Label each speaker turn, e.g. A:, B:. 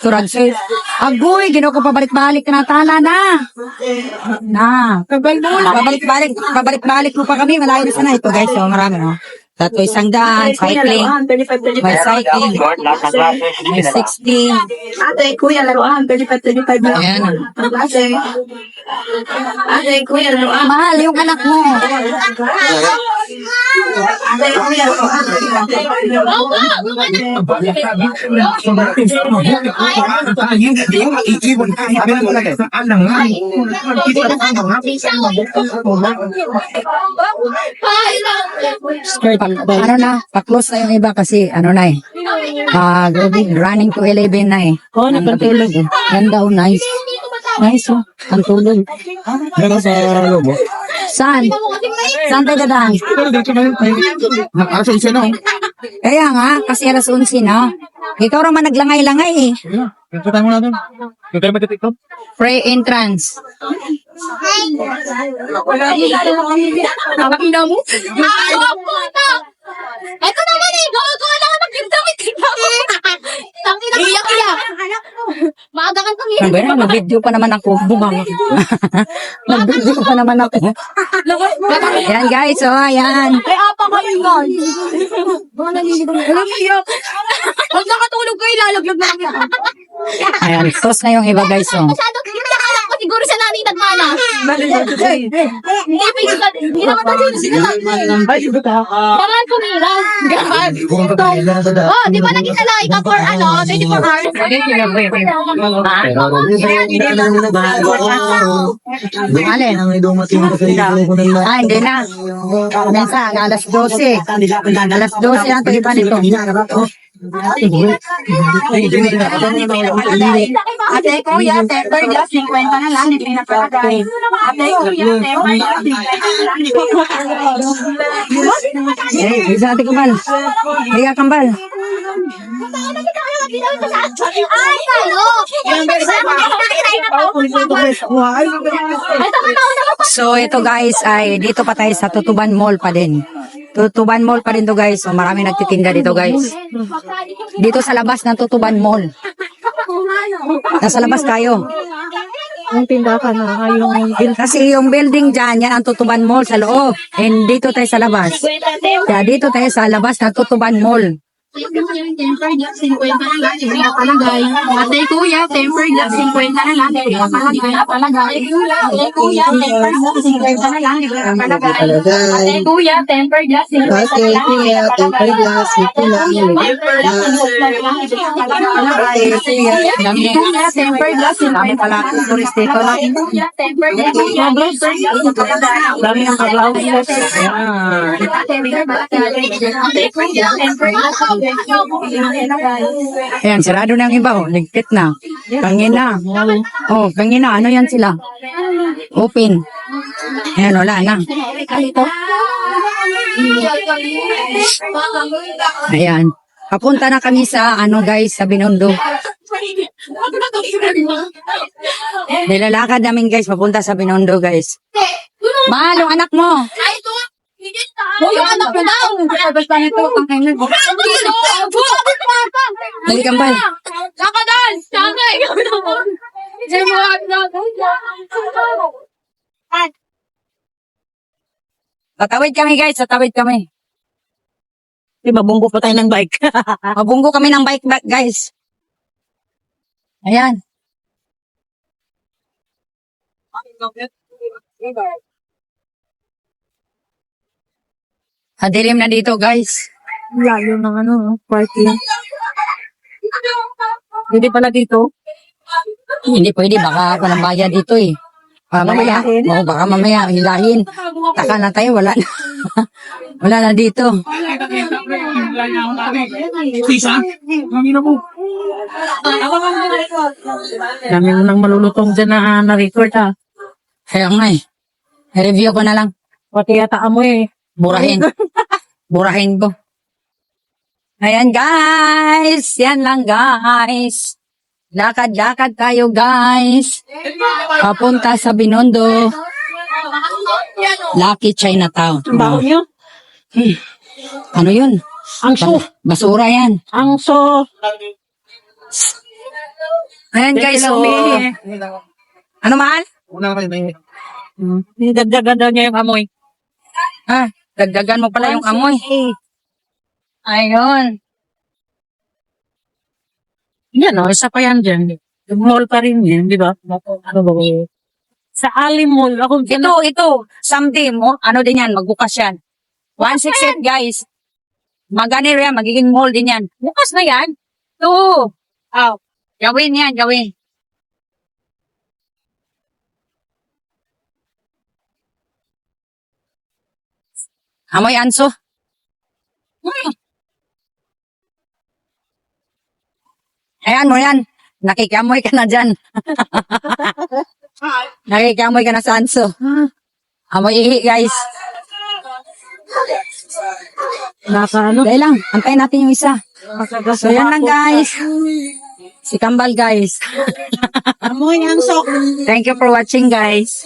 A: Turag sir. Agoy, ginawa ko pabalik-balik na tala na. Na. Pabalik-balik mo pa kami. Malayo na sana ito guys. So, marami no. Tato isang daan, cycling. May cycling. May 60.
B: Ate, kuya, laruan. 25.
A: Ayan.
B: Ate, kuya, laruan.
A: Mahal yung anak mo.
B: Ate, kuya, laruan.
A: Ano na, pa-close na yung iba kasi ano na eh. Running to 11 na eh.
B: Oh, nagpantulog.
A: Ganda oh, nice. Nice oh, ang tulog.
C: Meron sa lobo.
A: Saan? Saan tayo dadaan?
C: Pero dito na yun. Nakaso isa na.
A: Kaya nga, kasi alas 11 na. Ikaw naman naglangay-langay eh.
C: Ito tayo muna doon. Yung tayo mag-tiktok.
A: Free entrance.
B: Nakakina mo? Ito naman eh. Gawagawa lang mag-damit. Iyak. Maaga kang tumira.
A: Sabi na, mag-video pa naman ako. Bumama. Mag-video pa naman ako. Ayan guys, oh, ayan.
B: Ay, apa kayo yun? Mga naliligaw. Alam mo, iyak. Pag nakatulog kayo, lalaglag na lang yan.
A: Ayan, close na yung iba guys, oh.
B: Masyadong pinakalam ko siguro sa nanay nagmana. Hindi naman tayo Bangan kumira. Oh, di ba naging kalay ka for 24 hours?
A: Alin? Ah, hindi na. Minsan, alas 12. Alas 12 ang tulipan nito.
B: Ate, kuya, temper glass, 50 na lang, hindi pinapalagay. Ate, kuya, temper glass, 50 na lang, hindi pinapalagay.
A: Eh, isa ate kambal. Higa kambal.
B: Ay, kayo!
A: So, ito guys, ay dito pa tayo sa Tutuban Mall pa din. Tutuban Mall pa rin to guys. So, marami nagtitinda dito guys. Dito sa labas ng Tutuban Mall. Nasa labas tayo.
B: Ang tindakan na yung
A: Kasi yung building dyan, yan ang Tutuban Mall sa loob. And dito tayo sa labas. Kaya dito tayo sa labas ng Tutuban Mall.
B: temper glass, 50 na lang, hindi pinapalagay. Ate, kuya, temper glass, 50 na lang, hindi pinapalagay. Ate, kuya, temper glass, 50 na lang, hindi pinapalagay. Ate, kuya, temper glass, 50 na lang, hindi pinapalagay. Temper glass,
A: Dami pala akong tourist dito na.
B: Dami ang kablaw.
A: Ayan, sarado na yung iba. Oh. Ligpit na. Kangina. Oh, kangina. Ano yan sila? Open. Ayan, wala na. Ayan. Papunta na kami sa, ano guys, sa Binondo. Nilalakad namin guys, papunta sa Binondo guys. Mahal, yung anak mo.
B: Yung anak ko daw.
A: Basta nito, ang kainan. Dali kambal.
B: Saka dan. Saka.
A: Tatawid kami guys, tatawid kami.
B: Diba, bunggo pa tayo ng bike.
A: Mabunggo kami ng bike back guys. Ayan. Dilim na dito guys.
B: Layo ng party. Hindi pala dito.
A: Hindi pwede, baka walang bayad dito eh. Mamaya, baka mamaya hilahin. Taka na tayo, wala na. Wala na dito.
C: Isa? Mami na po.
B: Dami mo nang malulutong dyan na na-record ha.
A: Kaya nga eh. I-review ko na lang.
B: Pati yata mo eh.
A: Burahin. Burahin ko. Ayan guys. Yan lang guys. Lakad-lakad tayo guys. Papunta sa Binondo. Lucky Chinatown.
B: Bago nyo?
A: Ano yun?
B: Ang so.
A: Basura yan.
B: Ang so.
A: Ayan guys, so... Ano man?
C: Una kayo, may...
D: Dagdagan daw niya yung amoy.
A: Ah, dagdagan mo pala yung amoy. Ayun.
D: Yan o, isa pa yan dyan. Mall pa rin yan, di ba? Ano ba? Sa Ali Mall, ako
A: Ito, someday mo, ano din yan, magbukas yan. 168 guys. Magani rin yan, magiging mall din yan. Bukas na yan. Ito. Oh, gawin yan, gawin. Amoy anso. Ayan mo yan. Nakikiamoy ka na dyan. Nakikiamoy ka na sa anso. Amoy ihi, guys.
D: nakaano.
A: Dahil lang, antayin natin yung isa. So, yan lang, guys. Si Kambal, guys.
D: Amoy ang sok.
A: Thank you for watching, guys.